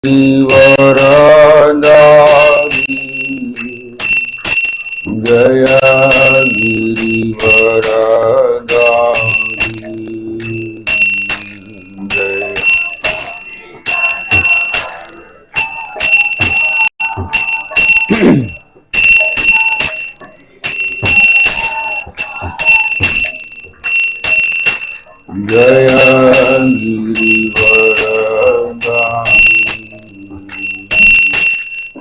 गिरिवरदारी जय गिरिवरदारी जय जय गिरिवरदारी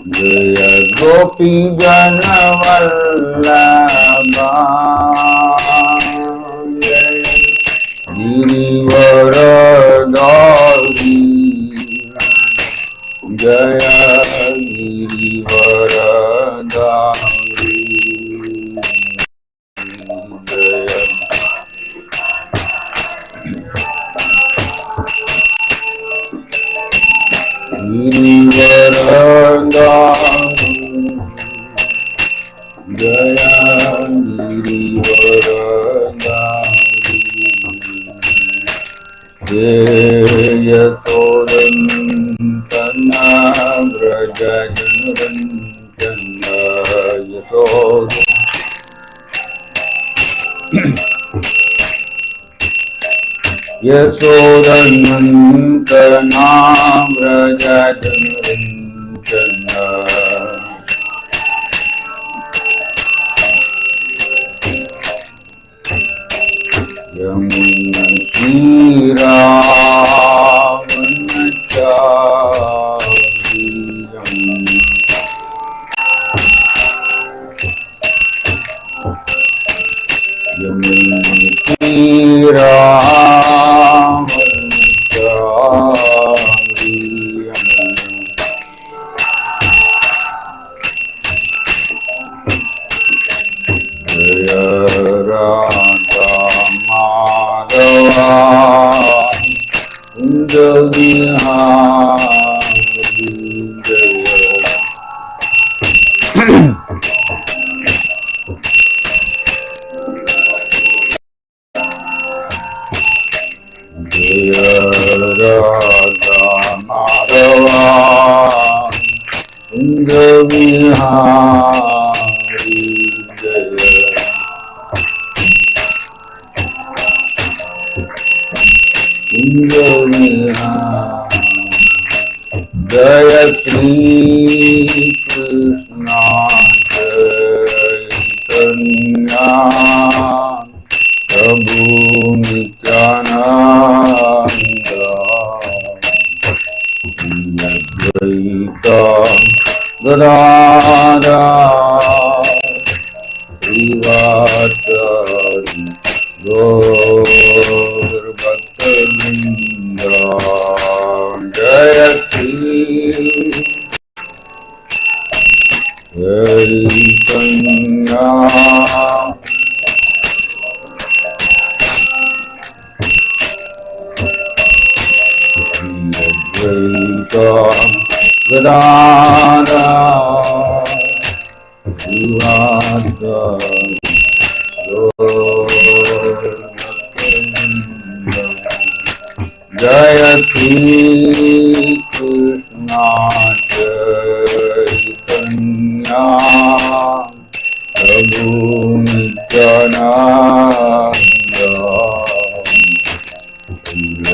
जय गोपी जनवल्लभा जय गिरिवरदारी जय गिरिवरदारी गिरिवरदारी जय गिरिवरदारी हे यशोदनन्दना व्रज जनरञ्जना यशोदनन्दना व्रज जनरञ्जना जय श्री कृष्ण चैतन्य प्रभु नित्यानंद अद्वैत गदाधर श्रीवासादि गौरभक्तवृन्द जय श्री चैतन्य अद्वैत गदाधर श्रीवासादि जय श्री कृष्ण चैतन्य प्रभु नित्यानंद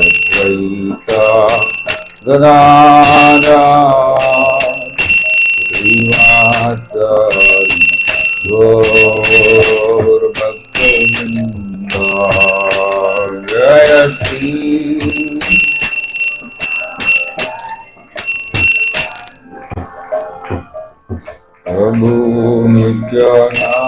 अद्वैत गदाधर श्रीवासादि गौरभक्तवृन्द जय श्री प्रभु नित्यानंद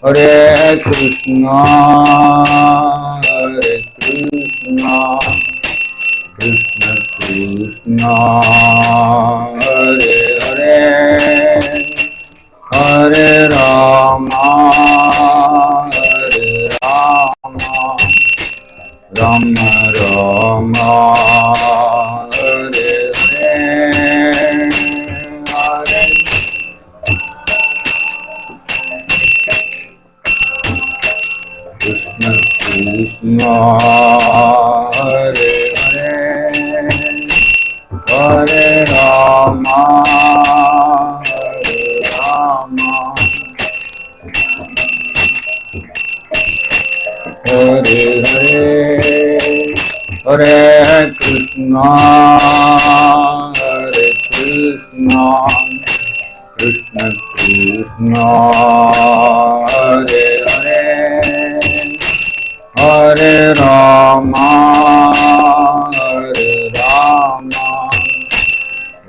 हरे Krishna Krishna Krishna Hare Hare Hare Ram Ram Ram Hare Hare Hare Rama Hare Rama Hare Hare Hare Krishna Hare Krishna Krishna Krishna Hare Hare Hare Rama Hare Rama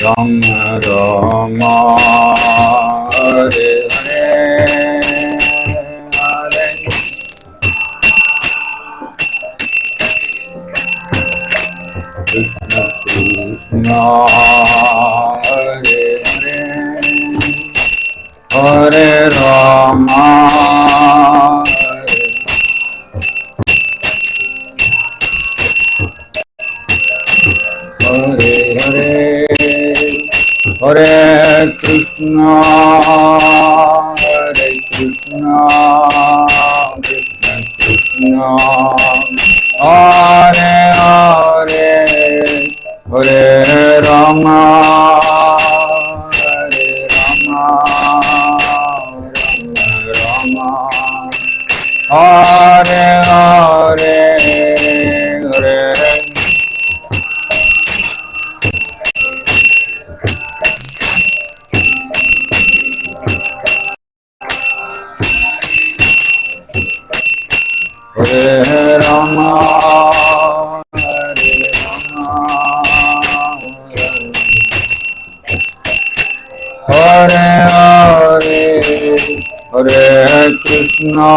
Rama Rama Hare Hare Hare Krishna Krishna Hare Hare Hare Rama Hare Hare Hare Krishna Krishna Krishna Hare Hare Hare Rama Hare Rama Rama Hare Hare Hare Hare Rama Hare Hare Hare Hare Krishna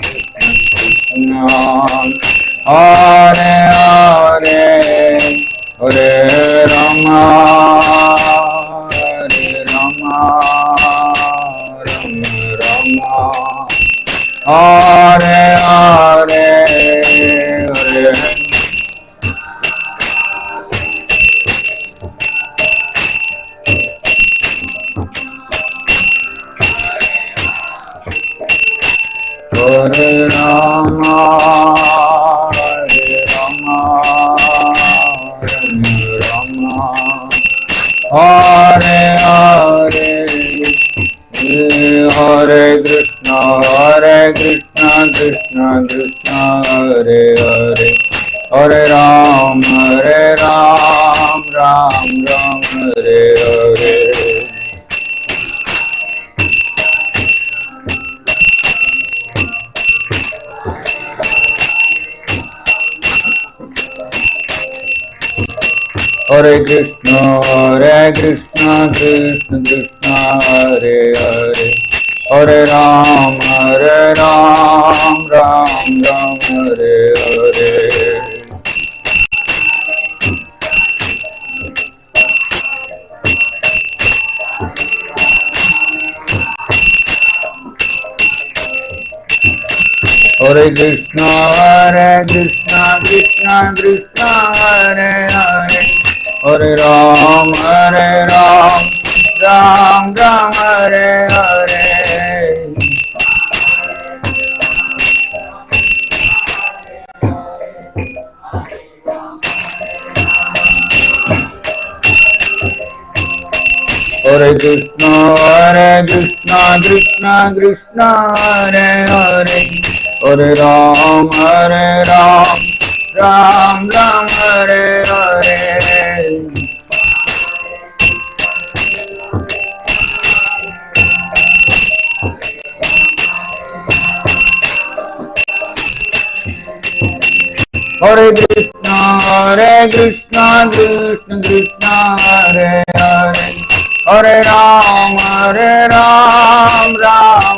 Krishna Krishna Hare Hare Hare Rama Hare Rama Rama Hare Hare Hare Hare Rama Hare Rama Rama Hare Hare Hare Krishna Krishna Krishna Hare Hare Hare Ram Ram Hare Hare Hare Krishna Krishna Krishna Hare Hare Hare Ram Ram Hare Hare Hare Krishna Krishna Krishna Hare Hare Hare Ram Ram Hare Hare Hare Krishna Krishna Krishna Hare Hare Hare Ram Ram Hare Hare Hare Krishna Krishna Krishna Hare Hare Hare Ram Ram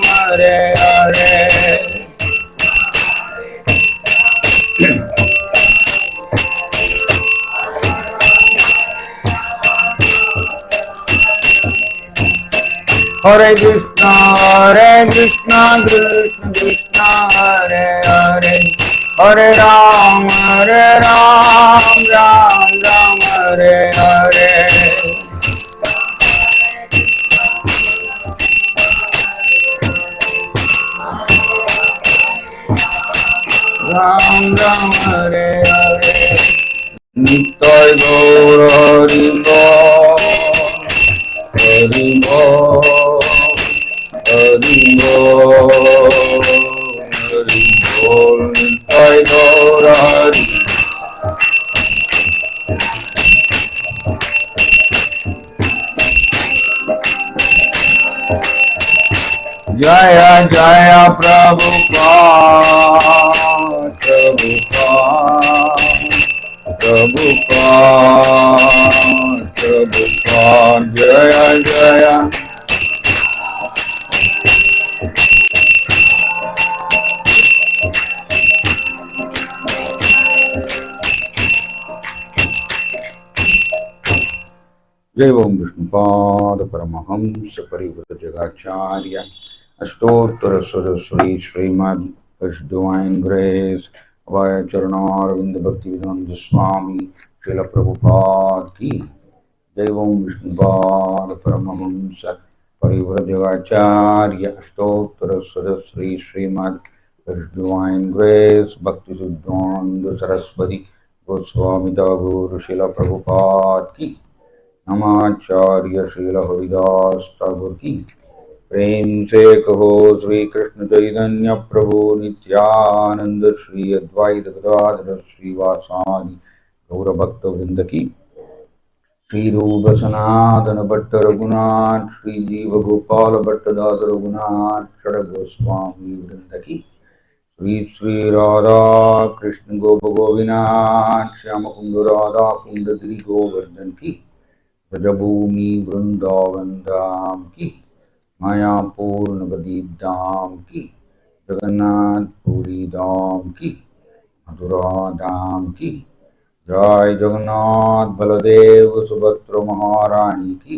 Hare Hare Hare Krishna Krishna Krishna Hare Hare Hare Ram Ram Hare Hare Ram Ram Hare Hare Nitai Gaur Hari Bol Hari Bol Hari Bol Hari Bol Nitai Gaur Hari Jaya Jaya Prabhupada Prabhupada Prabhupada Prabhupada Jaya Jaya Jai Om Vishnupada Paramahamsa Parivata Jagacharya Ashtottara Saraswati Srimad His Divine Grace Vaya Charanarinda Bhaktivedanta Swami Srila Prabhupada Ki Jai Om Vishnupada Paramahamsa Parivata Jagacharya Ashtottara Saraswati Srimad His Divine Grace Bhakti Siddhanta Saraswati Goswami Thakur Srila Prabhupada Ki नमाचार्य Srila Haridas Thakur की प्रेम से कहो श्री कृष्ण चैतन्य प्रभु नित्यानंद श्री अद्वैत गदाधर श्रीवासादि गौर भक्त वृंद की श्री रूप सनातन भट्ट रघुनाथ श्री जीव गोपाल भट्ट दास रघुनाथ षड गोस्वामी वृंद की श्री श्री राधा कृष्ण गोप गोविनाथ श्याम कुंद राधा कुंद गिरि गोवर्धन की ब्रजभूमि वृंदावन धाम की मायापूर्ण गदीप धाम की जगन्नाथ पुरी धाम की मथुरा धाम की जय जगन्नाथ बलदेव सुभद्र महारानी की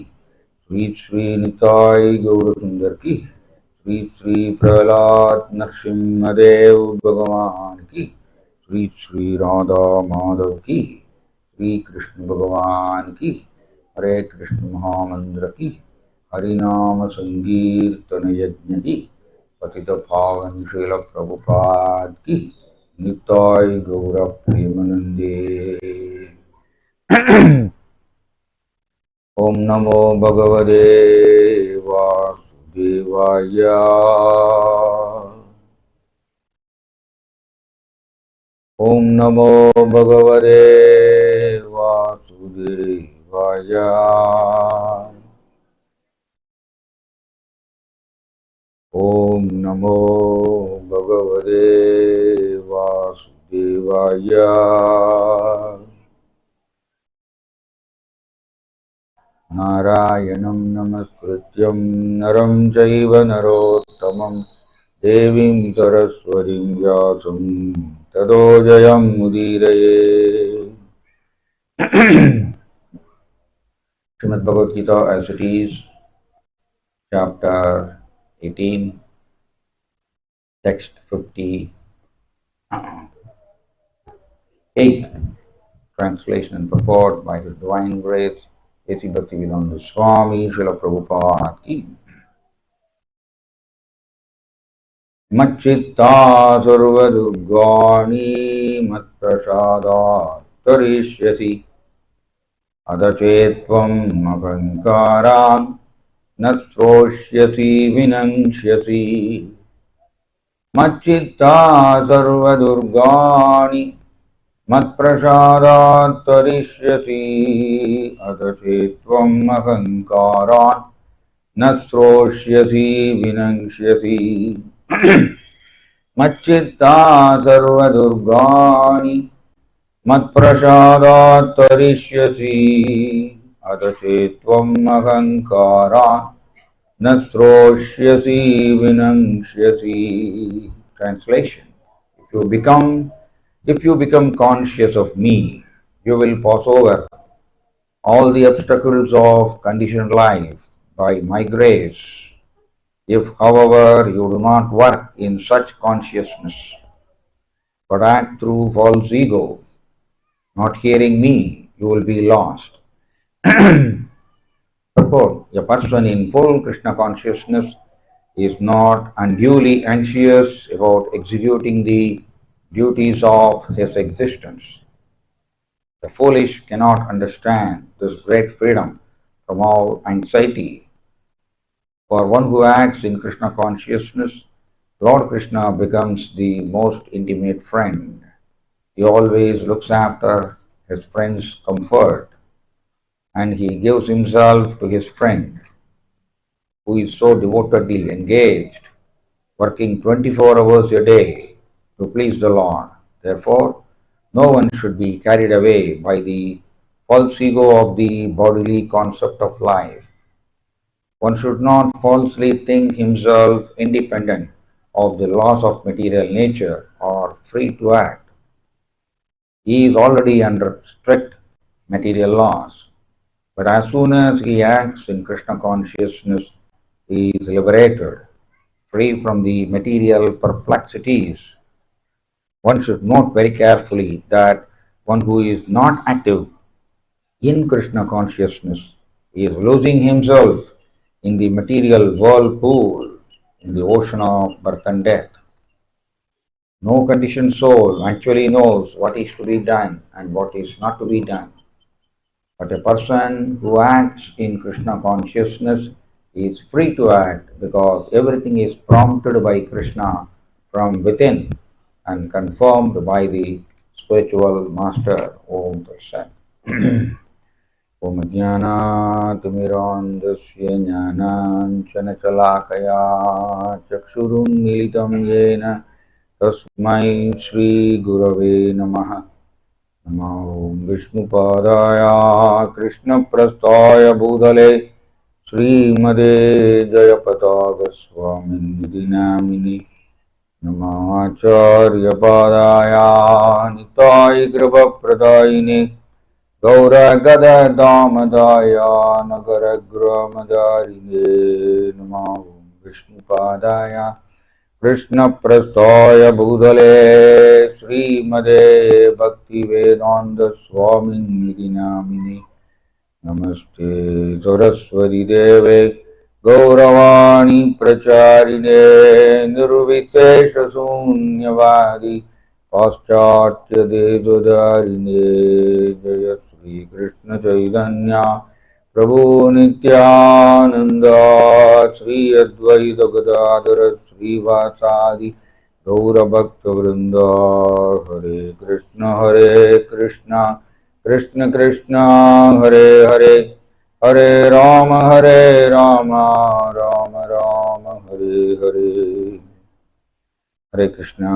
श्री श्री निताई गौर सुंदर की श्री श्री प्रहलाद नरसिंहदेव भगवान की श्री श्री राधा माधव की श्री कृष्ण भगवान की हरे कृष्ण महामंत्र की हरिनाम संकीर्तन यज्ञ की पतित पावन श्रील प्रभुपाद की निताय गौर प्रेमानंदे ओम नमो भगवते वासुदेवाय ओम नमो भगवते वासुदेवाय ओम नमो भगवते वासुदेवाय नारायणं नमस्कृत्यं नरं चैव नरोत्तमं देवीं सरस्वतीं व्यासं ततो जयमुदीरये Srimad Bhagavad Gita as it is, chapter 18, text 58, translation and purport by His Divine Grace, A.C. Bhaktivedanta Swami, Srila Prabhupada Ki. Macchitta sarva durgani matprasadat tarishyasi adachetvam ahankaram nasroshyasi vinangshyasi. Macchitta sarva durgani matprasadat tarishyasi adachetvam ahankaran nasroshyasi vinangshyasi. Macchitta sarva durgani matprasadat tarishyasi adachetvam ahankara nasroshyasi vinangshyasi. Translation: If you become conscious of me, you will pass over all the obstacles of conditioned life by my grace. If, however, you do not work in such consciousness, but act through false ego, not hearing me, you will be lost. Purport: a person in full Krishna consciousness is not unduly anxious about executing the duties of his existence. The foolish cannot understand this great freedom from all anxiety. For one who acts in Krishna consciousness, Lord Krishna becomes the most intimate friend. He always looks after his friend's comfort, and he gives himself to his friend, who is so devotedly engaged, working 24 hours a day to please the Lord. Therefore, no one should be carried away by the false ego of the bodily concept of life. One should not falsely think himself independent of the laws of material nature or free to act. He is already under strict material laws, but as soon as he acts in Krishna consciousness, he is liberated, free from the material perplexities. One should note very carefully that one who is not active in Krishna consciousness is losing himself in the material whirlpool, in the ocean of birth and death. No conditioned soul actually knows what is to be done and what is not to be done. But a person who acts in Krishna consciousness is free to act because everything is prompted by Krishna from within and confirmed by the spiritual master. Om Tat Om Jnanatimirandasya Jnananjanachalakaya Chakshurunmilitam Yena Tasmai Shri Gurave Namaha Namo Vishnupadaya Krishnaprasthaya Bhutale Srimade Jayapataga Swamini Namini Namacharya Padaya Nitai Kripa Pradayine Gaura Gada Damadaya Nagara Gramadharine Namo Vishnupadaya Krishna Prasthaya Bhutale Srimade Bhakti Vedanta Swamini Namini Namaste Saraswati Deve Gauravani Pracharine Nirvitesha Sunyavadi Paschatya Devadarine Jaya Sri Krishna Chaitanya Prabhu Nityananda Sri Advaita Gadadhara Sri Vasadi Gaura Bhakta Vrinda Hare Krishna Krishna Krishna Hare Hare Hare Rama Rama Rama Hare Hare Hare Krishna.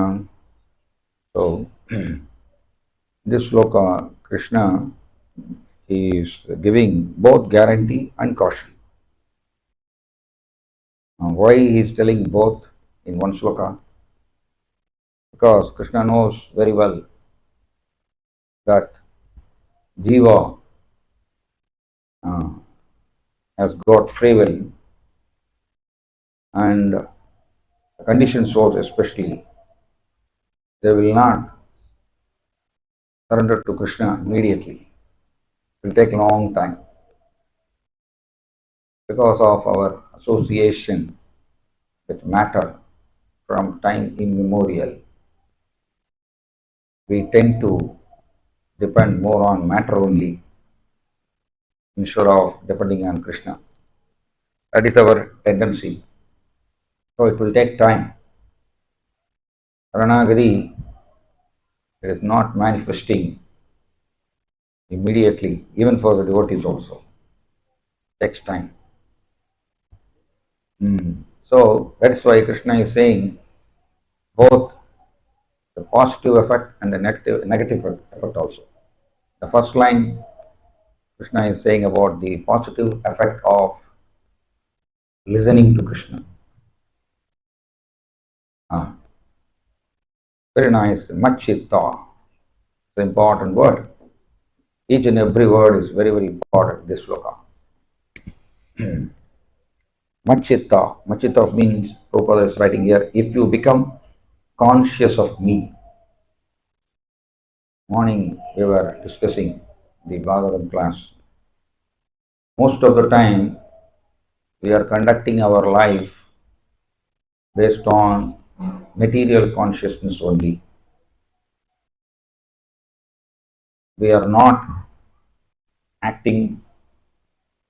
So, this sloka, Krishna is giving both guarantee and caution. Why he is telling both in one sloka? Because Krishna knows very well that Jiva has got free will, and conditioned souls especially, they will not surrender to Krishna immediately. It will take a long time because of our association with matter from time immemorial. We tend to depend more on matter only instead of depending on Krishna. That is our tendency. So it will take time. Saranagati is not manifesting immediately, even for the devotees also. It takes time. So that's why Krishna is saying both the positive effect and the negative effect also. The first line, Krishna is saying about the positive effect of listening to Krishna. Very nice, Machitta. It's an important word. Each and every word is very, very important, this sloka. Machitta. Machitta means, Prabhupada is writing here, if you become conscious of me. Morning we were discussing the Bhagavad class. Most of the time we are conducting our life based on material consciousness only. we are not acting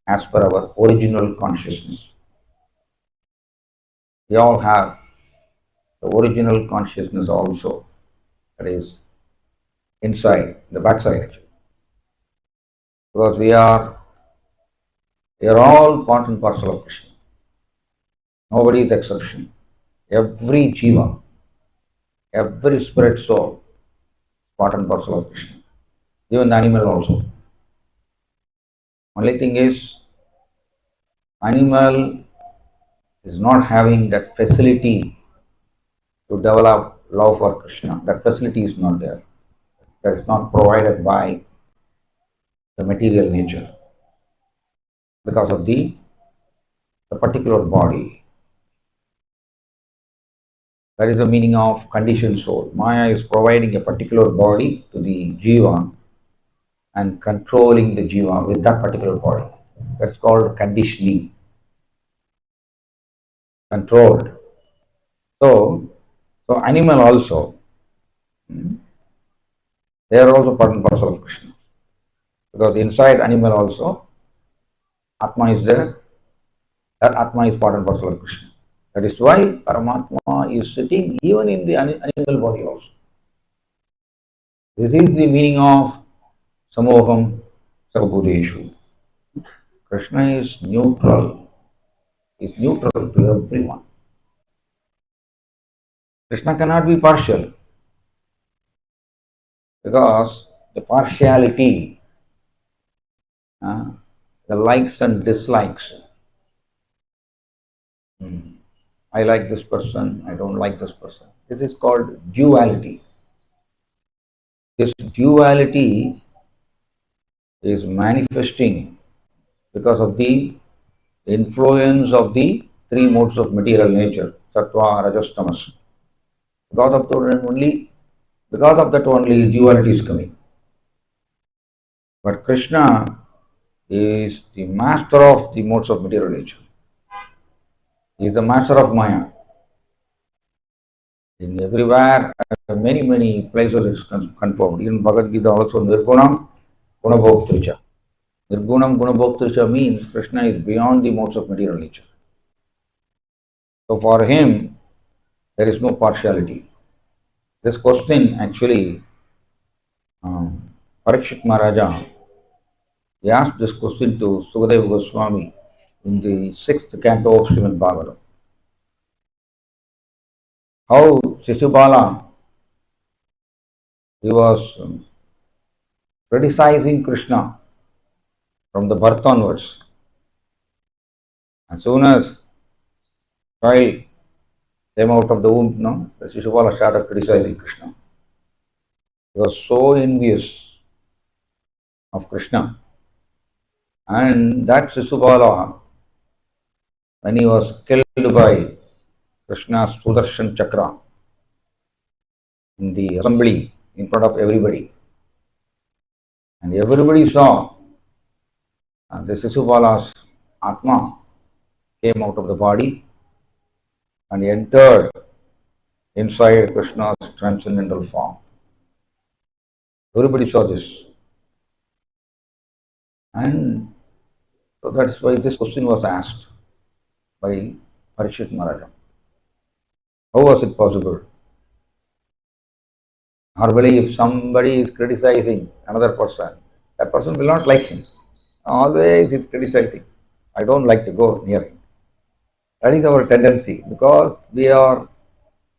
as per our original consciousness. We all have the original consciousness also, that is inside, the backside actually. Because we are all part and parcel of Krishna. Nobody is exception. Every jiva, every spirit soul, part and parcel of Krishna. Even the animal also. Only thing is, animal is not having that facility to develop love for Krishna. That facility is not there. That is not provided by the material nature because of the particular body. That is the meaning of conditioned soul. Maya is providing a particular body to the jiva and controlling the jiva with that particular body. That's called conditioning, controlled. So animal also, they are also part and parcel of Krishna. Because inside animal also, Atma is there. That Atma is part and parcel of Krishna. That is why Paramatma is sitting even in the animal body also. This is the meaning of Samoham Sarvabhuteshu. Krishna is neutral to everyone. Krishna cannot be partial because the partiality, the likes and dislikes. I like this person, I don't like this person. This is called duality. This duality is manifesting because of the influence of the three modes of material nature, sattva, rajas, tamas. Because of that only duality is coming. But Krishna is the master of the modes of material nature. He is the master of Maya. In everywhere, many places it is confirmed. In Bhagavad Gita also, Nirgunam Gunabhoktricha. Nirgunam Gunabhoktricha means Krishna is beyond the modes of material nature. So for him, there is no partiality. This question actually, Parikshit Maharaja, he asked this question to Sukadeva Goswami in the 6th canto of Srimad Bhagavatam. How Shishupala, he was criticizing Krishna from the birth onwards. As soon as child came out of the womb, the Shishupala started criticizing Krishna. He was so envious of Krishna. And that Shishupala, when he was killed by Krishna's Sudarshan Chakra in the assembly in front of everybody, and everybody saw the Shishupala's Atma came out of the body and entered inside Krishna's transcendental form. Everybody saw this. And so that's why this question was asked by Parikshit Maharaja. How was it possible? Normally, if somebody is criticizing another person, that person will not like him. Always is criticizing. I don't like to go near him. That is our tendency because we are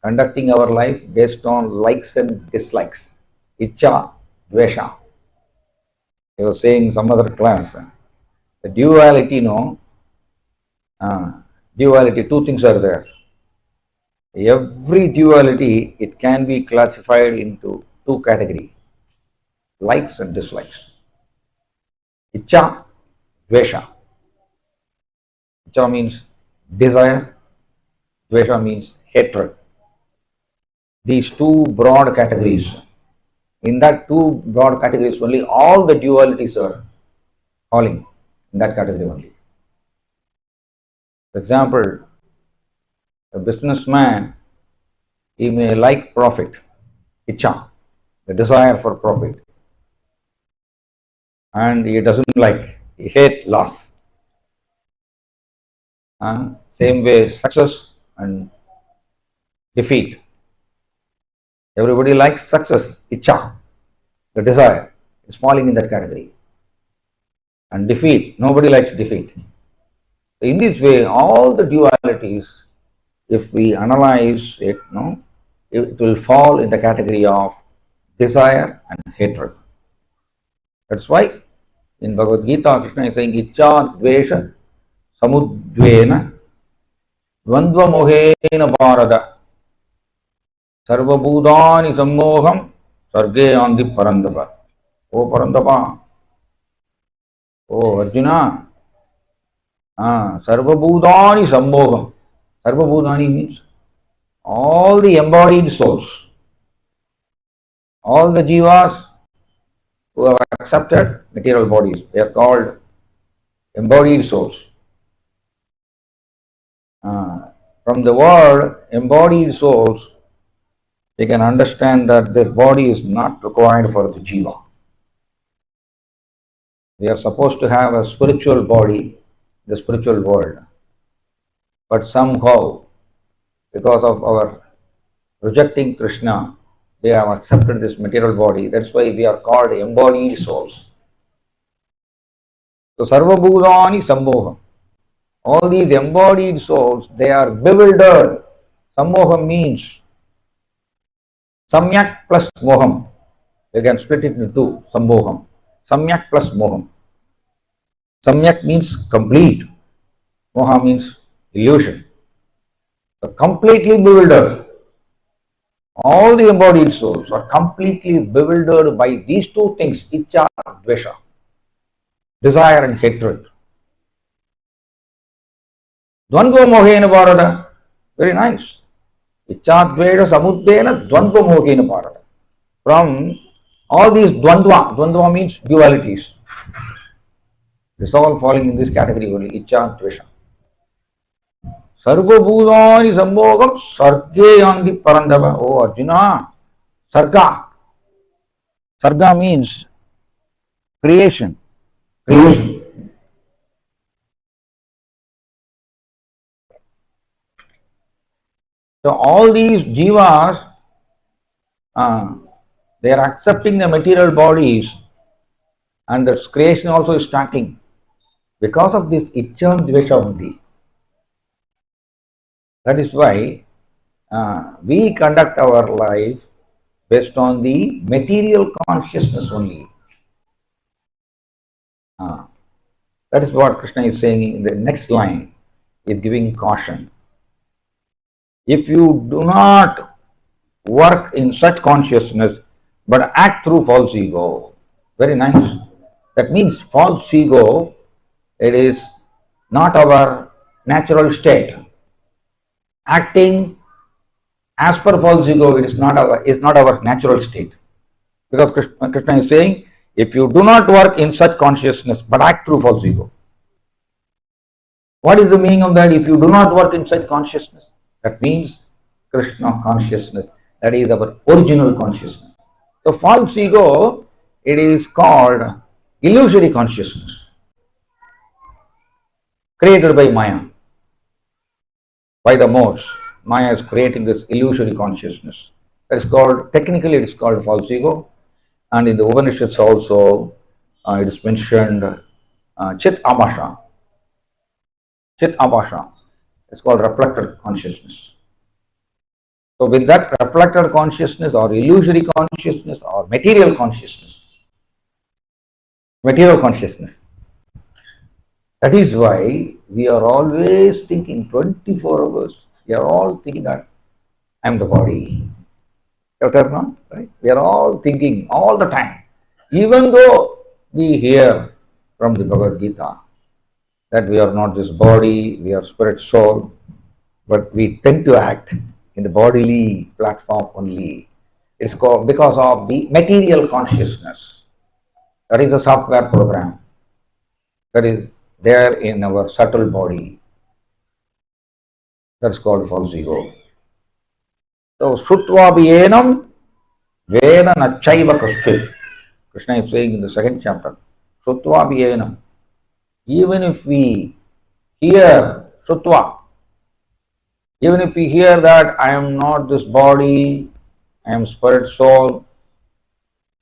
conducting our life based on likes and dislikes. Icha, dvesha. I was saying in some other class, the duality, duality, two things are there. Every duality, it can be classified into two categories, likes and dislikes. Icha, dvesha. Icha means desire, dvesha means hatred. These two broad categories. In that two broad categories only, all the dualities are falling in that category only. For example, a businessman, he may like profit, icha, the desire for profit. and he doesn't like, he hates loss. Same way, success and defeat. Everybody likes success, icha, the desire is falling in that category. And defeat, nobody likes defeat. In this way, all the dualities, if we analyze it, it will fall in the category of desire and hatred. That's why in Bhagavad Gita, Krishna is saying, Icha Dvesha Samudvena Dvandva Mohena Bharata Sarva Bhudani Sammoham Sarge Andi Parandapa. Oh Parandapa, oh Arjuna, Sarva Bhudani Sammoham. Sarva Bhudani means all the embodied souls, all the jivas who have accepted material bodies, they are called embodied souls. From the word embodied souls, we can understand that this body is not required for the jiva. We are supposed to have a spiritual body, the spiritual world. But somehow, because of our rejecting Krishna, they have accepted this material body. That's why we are called embodied souls. So, Sarva Bhudani Sammoham. All these embodied souls, they are bewildered. Sammoham means Samyak plus Moham. You can split it into two, Sammoham. Samyak plus Moham. Samyak means complete. Moha means illusion. So completely bewildered. All the embodied souls are completely bewildered by these two things, Icha and Dvesha, desire and hatred. Dvandva Mohena Bharata, very nice. Icha Dvesha Samudvena Dvandva Mohena Bharata. From all these Dvandva means dualities. This all falling in this category only, Icha Dvesha. Sarva Bhudani Sambhogam Sarge Yandi Parandava. Oh Arjuna, Sarga. Sarga means creation. Creation. So all these jivas, they are accepting the material bodies, and the creation also is starting because of this Icha Dvesha only. That is why we conduct our life based on the material consciousness only. That is what Krishna is saying in the next line. He is giving caution. If you do not work in such consciousness but act through false ego, very nice. That means false ego, it is not our natural state. Acting as per false ego, it is not our natural state. Because Krishna is saying, if you do not work in such consciousness but act through false ego. What is the meaning of that? If you do not work in such consciousness, that means Krishna consciousness. That is our original consciousness. So false ego, it is called illusory consciousness, created by Maya, by the modes. Maya is creating this illusory consciousness. That is called, technically it is called false ego. And in the Upanishads also, it is mentioned Chit Abhasha. Chit Abhasha. It's called reflected consciousness. So with that reflected consciousness or illusory consciousness or material consciousness, that is why we are always thinking 24 hours. We are all thinking that I am the body. Right? We are all thinking all the time. Even though we hear from the Bhagavad Gita that we are not this body, we are spirit soul, but we tend to act in the bodily platform only. It's called because of the material consciousness. That is a software program that is there in our subtle body. That's called false ego. So, Shrutva Bhiyenam Veda Nachaiva Kaschit. Krishna is saying in the second chapter. Shrutva Bhiyenam. Even if we hear Shrutva, even if we hear that I am not this body, I am spirit soul,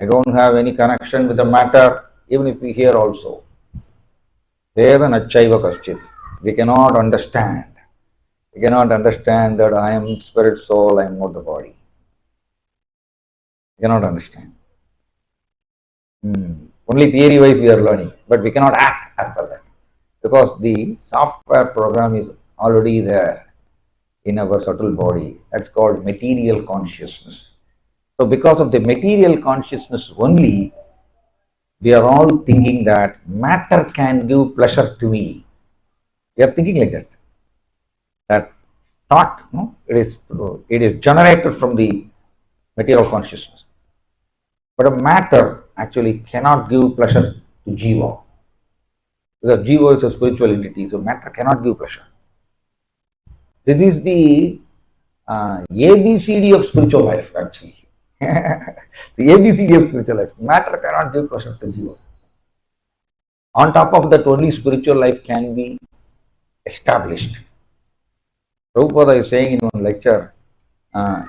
I don't have any connection with the matter, even if we hear also, Veda Nachaiva Kaschit. We cannot understand. We cannot understand that I am spirit soul, I am not the body. We cannot understand. Only theory wise we are learning, but we cannot act as per that. Because the software program is already there in our subtle body. That's called material consciousness. So because of the material consciousness only, we are all thinking that matter can give pleasure to me. We are thinking like that. That thought, no? It is generated from the material consciousness. But a matter actually cannot give pleasure to Jiva. Because Jiva is a spiritual entity, so matter cannot give pleasure. This is the ABCD of spiritual life actually. The ABCD of spiritual life. Matter cannot give pleasure to Jiva. On top of that, only spiritual life can be established. Prabhupada is saying in one lecture,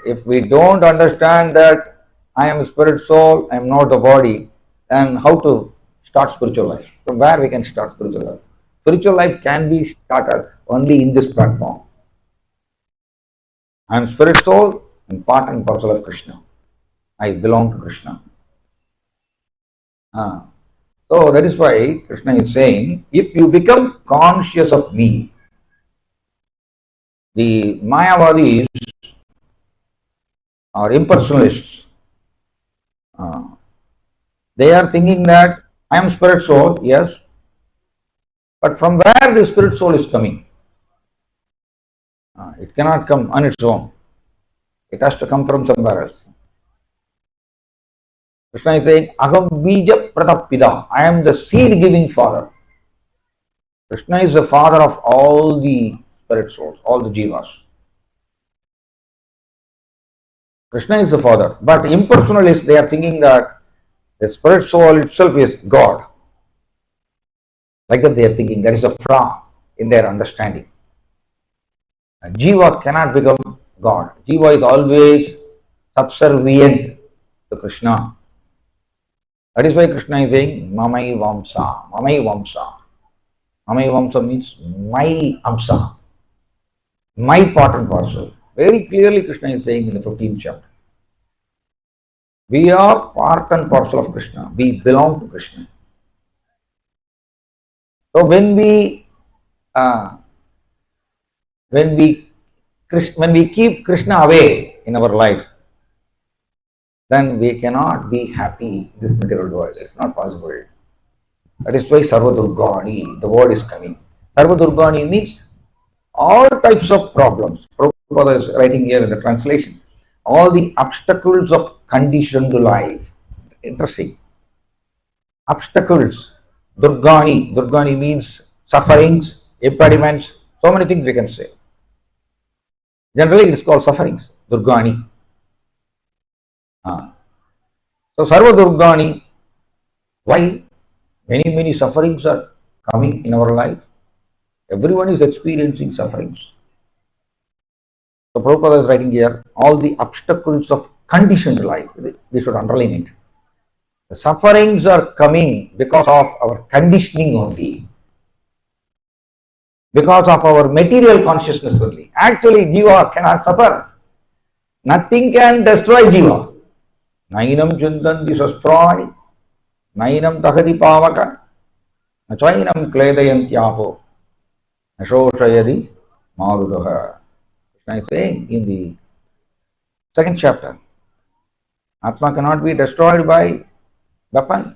if we don't understand that I am a spirit soul, I am not the body, then how to start spiritual life? From where we can start spiritual life? Spiritual life can be started only in this platform. I am spirit soul and part and parcel of Krishna. I belong to Krishna. So that is why Krishna is saying, if you become conscious of me, the Mayavadis or impersonalists, they are thinking that I am spirit soul, yes, but from where the spirit soul is coming? It cannot come on its own. It has to come from somewhere else. Krishna is saying, Aham Bija Pratapida. I am the seed giving father. Krishna is the father of all the spirit souls, all the jivas. Krishna is the father. But impersonalists, they are thinking that the spirit soul itself is God. Like that they are thinking. There is a flaw in their understanding. Jiva cannot become God. Jiva is always subservient to Krishna. That is why Krishna is saying, Mamai Vamsa, Mamai Vamsa. Mamai Vamsa means my Amsa, my part and parcel. Very clearly Krishna is saying in the 15th chapter. We are part and parcel of Krishna. We belong to Krishna. So when we keep Krishna away in our life, then we cannot be happy in this material world. It's not possible. That is why Sarva Durgani, the word is coming. Sarva Durgani means all types of problems. Prabhupada is writing here in the translation. All the obstacles of conditioned life. Interesting. Obstacles. Durgani. Durgani means sufferings, impediments, so many things we can say. Generally it is called sufferings. Durgani. So Sarva Durgani. Why? Many sufferings are coming in our life. Everyone is experiencing sufferings. So Prabhupada is writing here, all the obstacles of conditioned life. We should underline it. The sufferings are coming because of our conditioning only. Because of our material consciousness only. Actually, Jiva cannot suffer. Nothing can destroy Jiva. Nainam Jundanti Sastrai, Nainam Tahati Pavaka, Nachainam Kledayantyavo, Nashoshayadi Marudaha. Krishna is saying in the second chapter, Atma cannot be destroyed by weapon.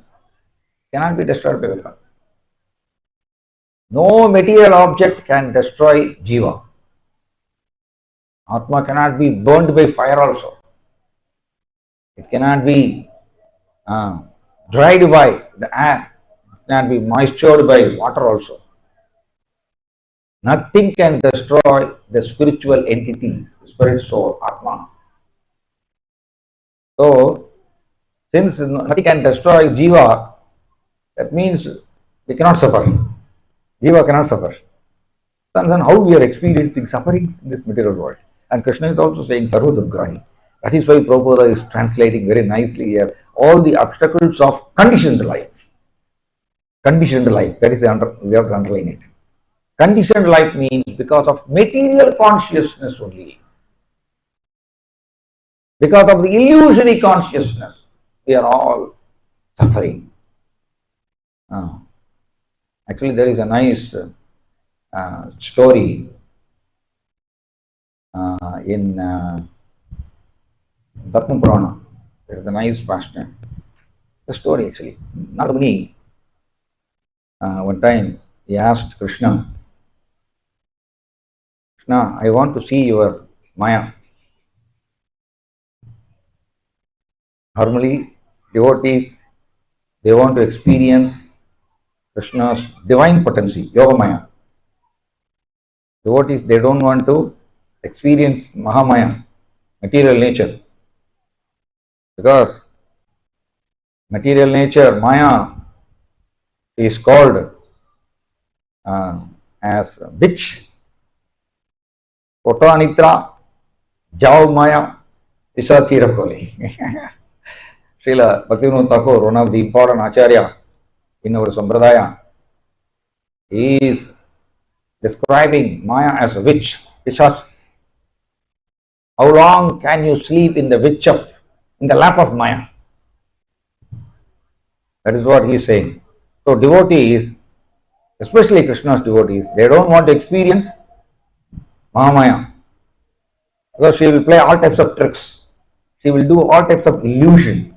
Cannot be destroyed by weapon. No material object can destroy Jiva. Atma cannot be burned by fire also. It cannot be dried by the air. It cannot be moistured by water also. Nothing can destroy the spiritual entity, the spirit soul, Atma. So, since nothing can destroy Jiva, That means we cannot suffer. Jiva cannot suffer. And how we are experiencing sufferings in this material world. And Krishna is also saying Sarva Durgrahi. That is why Prabhupada is translating very nicely here all the obstacles of conditioned life. Conditioned life, that is we have to underline it. Conditioned life means because of material consciousness only. Because of the illusory consciousness, we are all suffering. Actually, there is a nice story in Bhatma Purana. There is a nice passion. The story actually. Narada one time he asked Krishna, Krishna, I want to see your Maya. Normally, devotees, they want to experience Krishna's divine potency, Yoga Maya. Devotees, they don't want to experience Mahamaya, material nature. Because material nature, Maya, is called as witch, Kotanitra, Jao Maya, Isatira Koli. Srila Bhaktivinoda Thakur, one of the important acharya in our Sampradaya, he is describing Maya as a witch. How long can you sleep in the lap of Maya? That is what he is saying. So devotees, especially Krishna's devotees, they don't want to experience Mahamaya. Because she will play all types of tricks. She will do all types of illusion.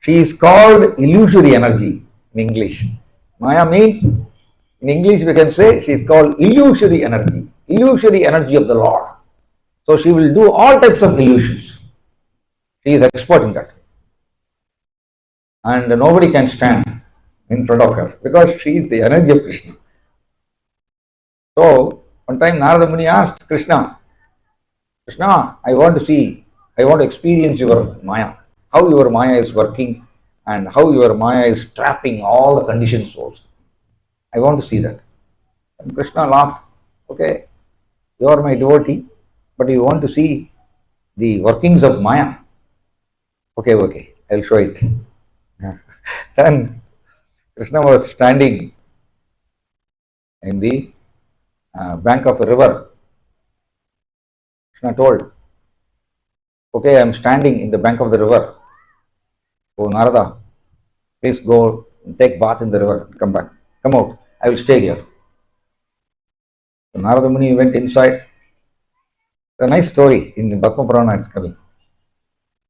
She is called illusory energy in English. Maya means, in English we can say she is called illusory energy of the Lord. So she will do all types of illusions. She is expert in that. And nobody can stand in front of her because she is the energy of Krishna. So, one time Narada Muni asked Krishna, Krishna, I want to experience your Maya, how your Maya is working and how your Maya is trapping all the conditioned souls. I want to see that. And Krishna laughed, okay, you are my devotee, but you want to see the workings of Maya. Okay, I'll show it. Then Krishna was standing in the bank of a river. Krishna told, okay, I am standing in the bank of the river. Oh Narada, please go and take bath in the river, come back, come out, I will stay here. So Narada Muni went inside. A nice story in the Bhagavad Purana is coming.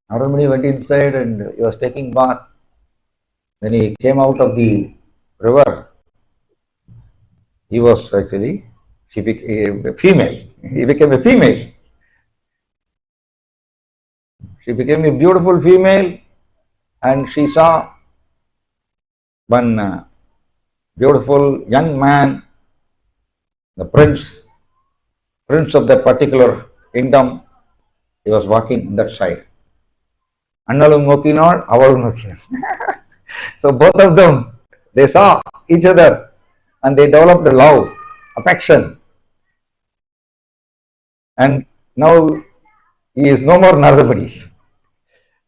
Narada Muni went inside and he was taking bath. When he came out of the river, he was actually, she became a female. He became a female. She became a beautiful female and she saw one beautiful young man, the prince of that particular kingdom. He was walking in that side. Annalum Nokinor, Avalum Nokinor. So both of them, they saw each other and they developed a love, affection. And now he is no more Narada Muni.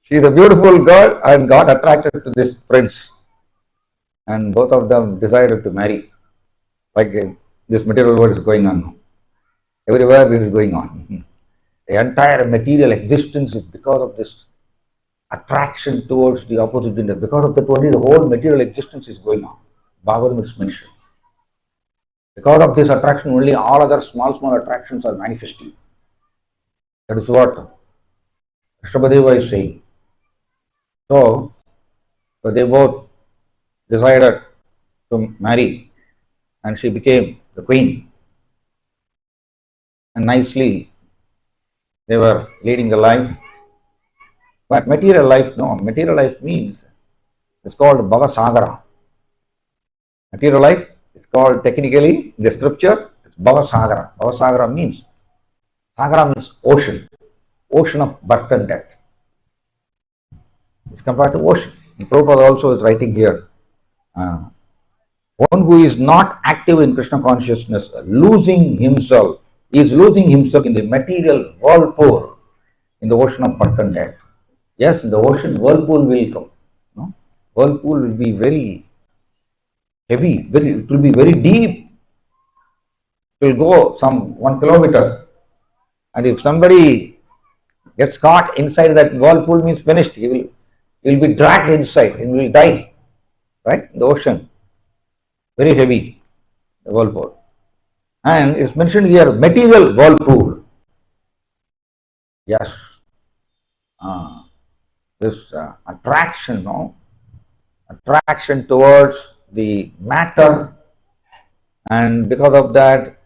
She is a beautiful girl and got attracted to this prince. And both of them decided to marry. Like this material world is going on now. Everywhere this is going on. The entire material existence is because of this attraction towards the opposite gender. Because of that only the whole material existence is going on. Bhagavatam is mentioned. Because of this attraction only all other small attractions are manifesting. That is what Krishnadeva is saying. So they both decided to marry and she became the queen. And nicely they were leading the life. But material life, no. Material life means, it's called Bhavasagara. Material life is called technically, in the scripture, it's Bhavasagara. Bhavasagara means, Sagara means ocean. Ocean of birth and death. It's compared to ocean. Prabhupada also is writing here. Uh, one who is not active in Krishna consciousness, losing himself, is losing himself in the material whirlpool, in the ocean of birth and death. Yes, the ocean whirlpool will come. No? Whirlpool will be very heavy, it will be very deep. It will go some 1 kilometer. And if somebody gets caught inside that whirlpool, means finished. He will be dragged inside and will die. Right? The ocean. Very heavy, the whirlpool. And it's mentioned here material whirlpool. Yes. This attraction, no? Attraction towards the matter, and because of that,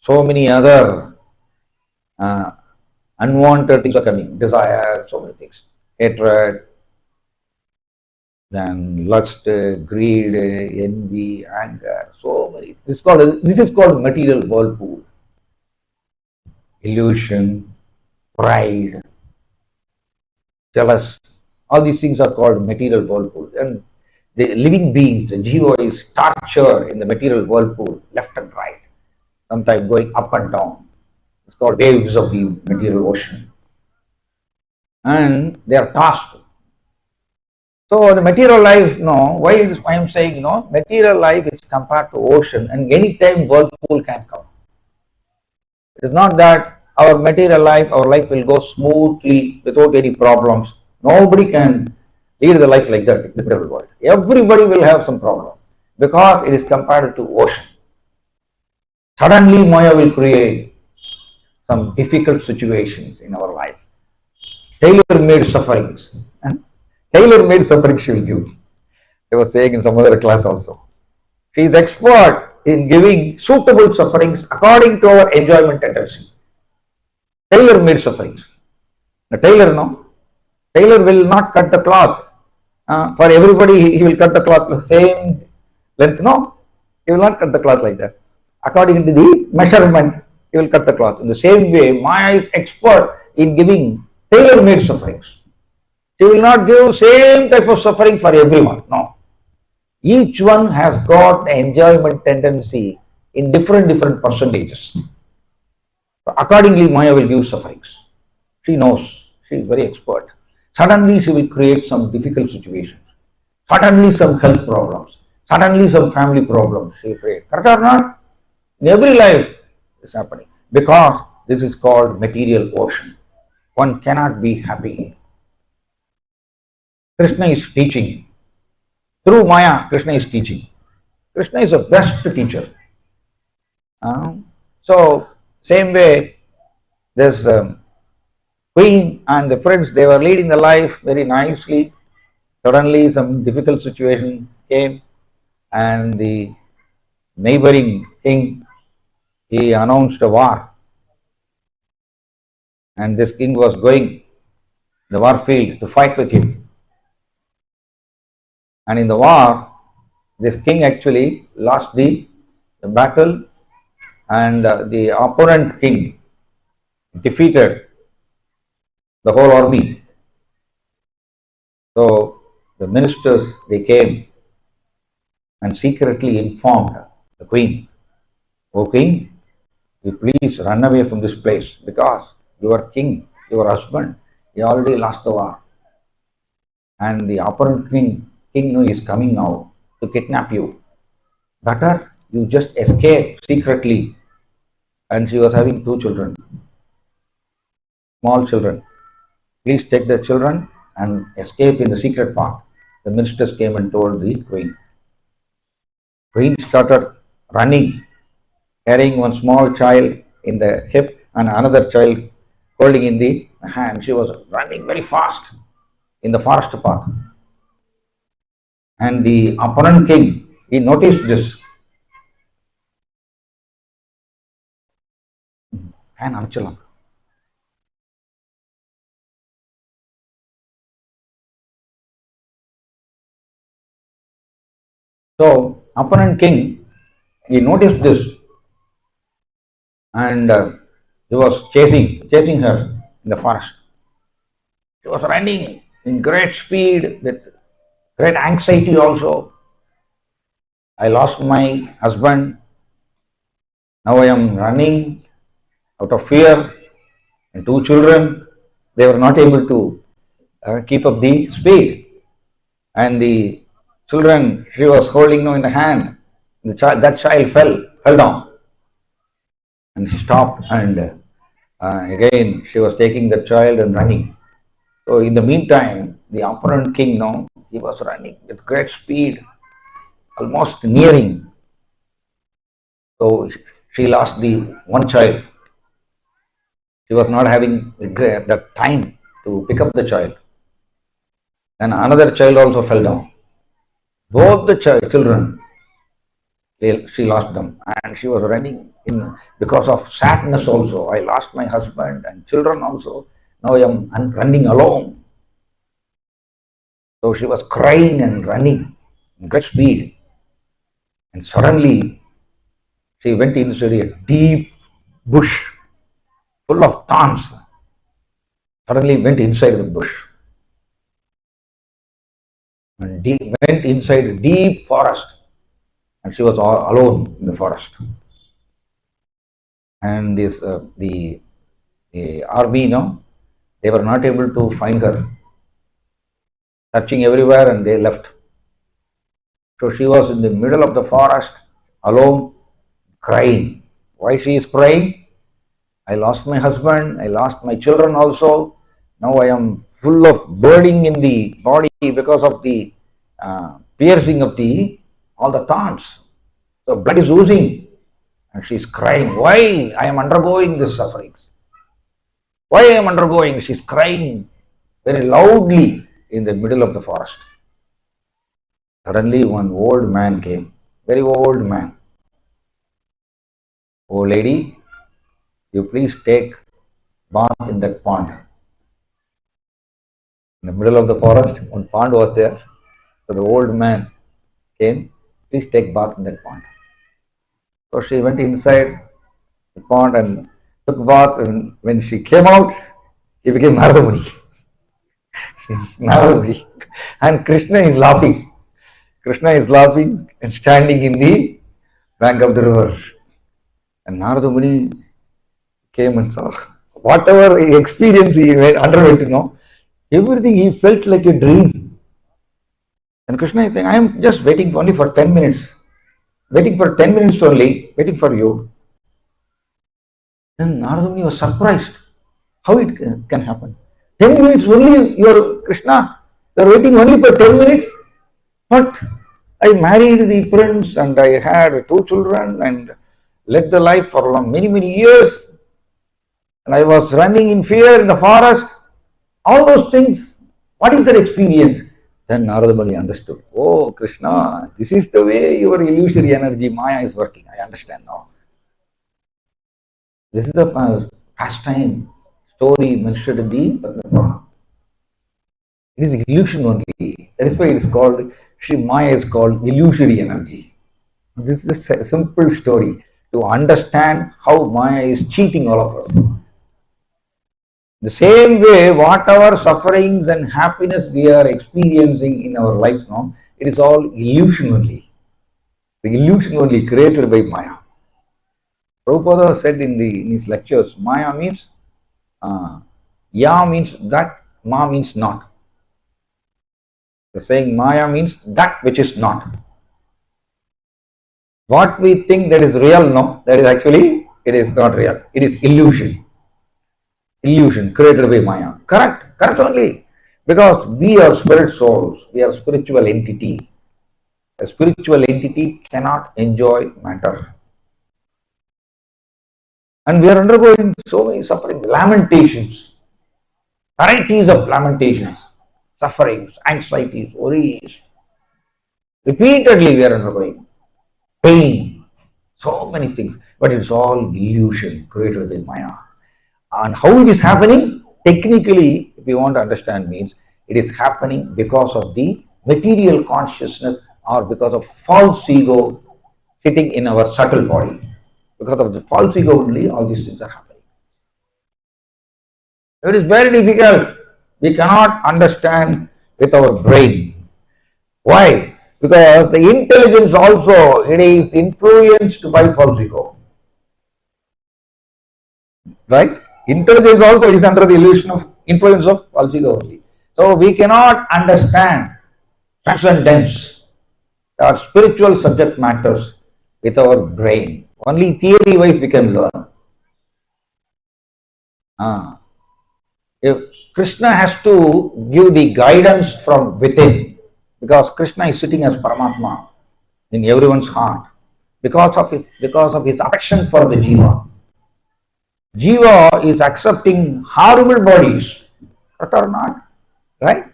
so many other uh, unwanted things are coming. Desire, so many things. Hatred, then lust, greed, envy, anger, so many. This is called material whirlpool. Illusion, pride, jealous, all these things are called material whirlpool. And the living beings, the jiva, is tortured in the material whirlpool, left and right, sometimes going up and down. It's called waves of the material ocean. And they are tossed. So the material life, why I am saying, material life is compared to ocean, and any time whirlpool can come. It is not that our material life, our life will go smoothly without any problems. Nobody can lead the life like that in this world. Everybody will have some problem because it is compared to ocean. Suddenly Maya will create some difficult situations in our life. Tailor-made sufferings. Tailor-made sufferings she will give. I was saying in some other class also. She is expert in giving suitable sufferings according to our enjoyment tendency. Tailor-made sufferings. The tailor will not cut the cloth. For everybody, he will cut the cloth the same length. No, he will not cut the cloth like that. According to the measurement, he will cut the cloth. In the same way, Maya is expert in giving tailor-made sufferings. She will not give same type of suffering for everyone. No. Each one has got the enjoyment tendency in different percentages. So accordingly, Maya will give sufferings. She knows. She is very expert. Suddenly, she will create some difficult situations. Suddenly, some health problems. Suddenly, some family problems. She will create. Correct or not? In every life, is happening. Because this is called material ocean. One cannot be happy. Krishna is teaching. Through Maya, Krishna is teaching. Krishna is the best teacher. So, same way, this queen and the prince, they were leading the life very nicely. Suddenly, some difficult situation came, and the neighboring king, he announced a war. And this king was going the war field to fight with him. And in the war, this king actually lost the battle, and the opponent king defeated the whole army. So the ministers, they came and secretly informed the queen, "O king, you please run away from this place because your king, your husband, he already lost the war. And the opponent king is coming now to kidnap you. Better you just escape secretly." And she was having 2 children, small children. "Please take the children and escape in the secret path." The ministers came and told the queen. Queen started running, carrying one small child in the hip and another child holding in the hand. She was running very fast in the forest path. And the opponent king, he noticed this. And Anchalam. So, opponent king, he noticed this, and he was chasing her in the forest. She was running in great speed with great anxiety also. I lost my husband. Now I am running out of fear. And two children, they were not able to keep up the speed. And the children she was holding in the hand, that child fell down. And she stopped and again she was taking the child and running. So in the meantime, the opponent king now, he was running with great speed, almost nearing. So she lost the one child. She was not having the time to pick up the child. And another child also fell down. Both the children, she lost them, and she was running in because of sadness also. I lost my husband and children also. Now I am running alone. So she was crying and running in great speed. And suddenly she went inside a deep bush full of thorns. Suddenly went inside the bush and went inside a deep forest. And she was all alone in the forest. And this the army, they were not able to find her, searching everywhere, and they left. So she was in the middle of the forest, alone, crying. Why she is crying? I lost my husband, I lost my children also. Now I am full of burning in the body because of the piercing of all the thorns. So blood is oozing, and she is crying. Why I am undergoing these sufferings? Why I am undergoing? She is crying very loudly in the middle of the forest. Suddenly one old man came, very old man. Oh lady, you please take bath in that pond. In the middle of the forest, one pond was there. So the old man came, please take bath in that pond. So she went inside the pond and took bath, and when she came out, he became Narada Muni. Narada Muni. And Krishna is laughing. Krishna is laughing and standing in the bank of the river. And Narada Muni came and saw whatever experience he underwent, everything he felt like a dream. And Krishna is saying, I am just waiting only for 10 minutes. Waiting for 10 minutes only, waiting for you. Then Narada Muni was surprised. How it can happen? 10 minutes only, you are Krishna. You are waiting only for 10 minutes. But I married the prince and I had two children and led the life for many, many years. And I was running in fear in the forest. All those things. What is that experience? Then Narada Muni understood. Oh, Krishna, this is the way your illusory energy, Maya, is working. I understand now. This is the pastime story mentioned in the Bhagavad Gita. It is illusion only. That is why it is called, Maya is called illusory energy. This is a simple story to understand how Maya is cheating all of us. The same way, whatever sufferings and happiness we are experiencing in our life now, it is all illusion only. The illusion only created by Maya. Prabhupada said in his lectures, Maya means, Ya means that, Ma means not. The saying Maya means that which is not. What we think that is real, no, that is actually, it is not real. It is illusion. Illusion created by Maya. Correct, correct only. Because we are spirit souls, we are spiritual entity. A spiritual entity cannot enjoy matter. And we are undergoing so many sufferings, lamentations, varieties of lamentations, sufferings, anxieties, worries. Repeatedly we are undergoing pain, so many things, but it's all illusion created by Maya. And how it is happening? Technically, if you want to understand, means it is happening because of the material consciousness or because of false ego sitting in our subtle body. Because of the false ego only, all these things are happening. It is very difficult. We cannot understand with our brain. Why? Because the intelligence also, it is influenced by false ego. Right? Intelligence also is under the illusion of influence of false ego only. So we cannot understand transcendence or spiritual subject matters with our brain. Only theory wise we can learn. If Krishna has to give the guidance from within, because Krishna is sitting as Paramatma in everyone's heart, because of his affection for the jiva. Jiva is accepting horrible bodies, but or not, right?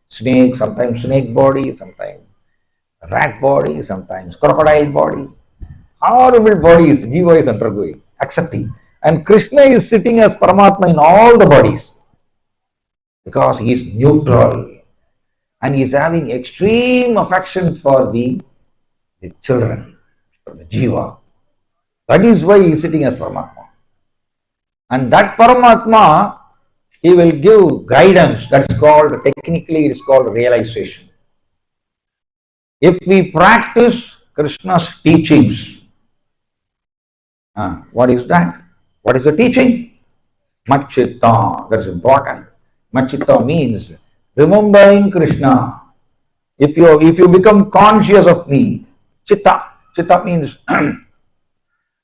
Snake, sometimes snake body, sometimes rat body, sometimes crocodile body. Horrible bodies jiva is undergoing, accepting. And Krishna is sitting as Paramatma in all the bodies because he is neutral and he is having extreme affection for the children, for the jiva. That is why he is sitting as Paramatma. And that Paramatma, he will give guidance. That's called, technically it is called realization. If we practice Krishna's teachings, what is that? What is the teaching? Machitta, that's important. Machitta means remembering Krishna. If you become conscious of me, chitta means,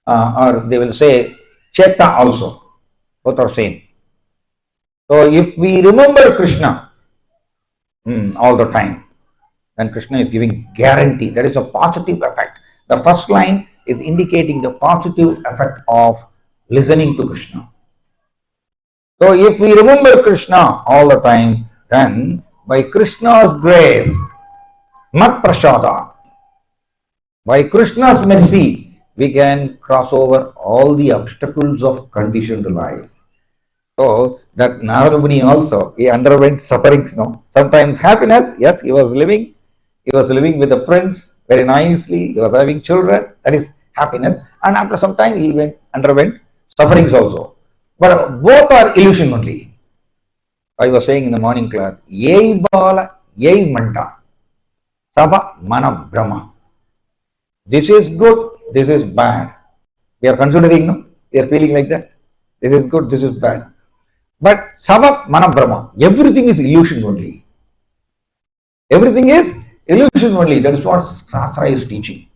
or they will say cheta also. Both are same. So if we remember Krishna all the time, then Krishna is giving guarantee. That is a positive effect. The first line is indicating the positive effect of listening to Krishna. So if we remember Krishna all the time, then by Krishna's grace, mat prasada, by Krishna's mercy, we can cross over all the obstacles of conditioned life. So that Narada Muni also, he underwent sufferings, no? Sometimes happiness, yes, he was living with a prince very nicely, he was having children, that is happiness, and after some time he underwent sufferings also. But both are illusion only. I was saying in the morning class, Yei Bala, Yei Manta, Saba Mana Brahma. This is good, this is bad. We are considering, no? We are feeling like that. This is good, this is bad. But Sabab Mana Brahma, everything is illusion only. Everything is illusion only. That is what Shastra is teaching.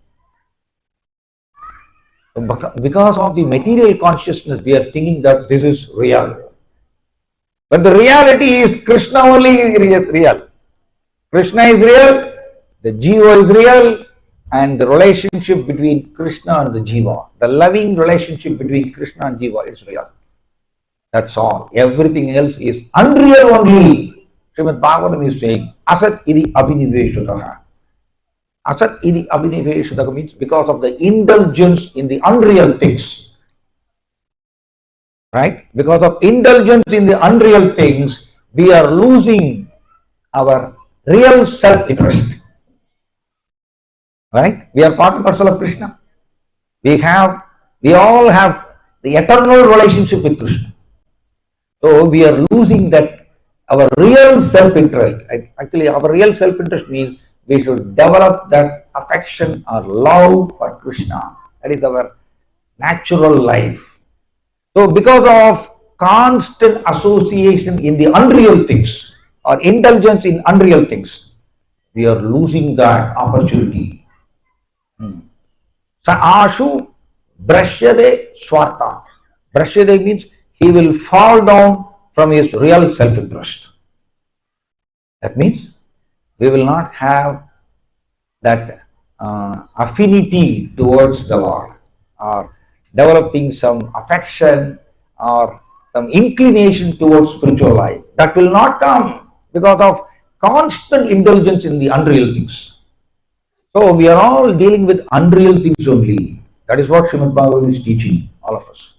Because of the material consciousness, we are thinking that this is real. But the reality is Krishna only is real. Krishna is real, the Jiva is real, and the relationship between Krishna and the Jiva, the loving relationship between Krishna and Jiva is real. That's all. Everything else is unreal only. Srimad Bhagavatam is saying, Asat idi abhiniveshadaha. Asat idi abhiniveshadaha means because of the indulgence in the unreal things. Right? Because of indulgence in the unreal things, we are losing our real self-interest. Right? We are part and parcel of Krishna. We all have the eternal relationship with Krishna. So we are losing that, our real self-interest. Actually, our real self-interest means we should develop that affection or love for Krishna. That is our natural life. So because of constant association in the unreal things or indulgence in unreal things, we are losing that opportunity. Sa ashu brashyade swarta. Brashyade means he will fall down from his real self-interest. That means we will not have that affinity towards the Lord, or developing some affection or some inclination towards spiritual life. That will not come because of constant indulgence in the unreal things. So we are all dealing with unreal things only. That is what Srimad Bhagavatam is teaching all of us.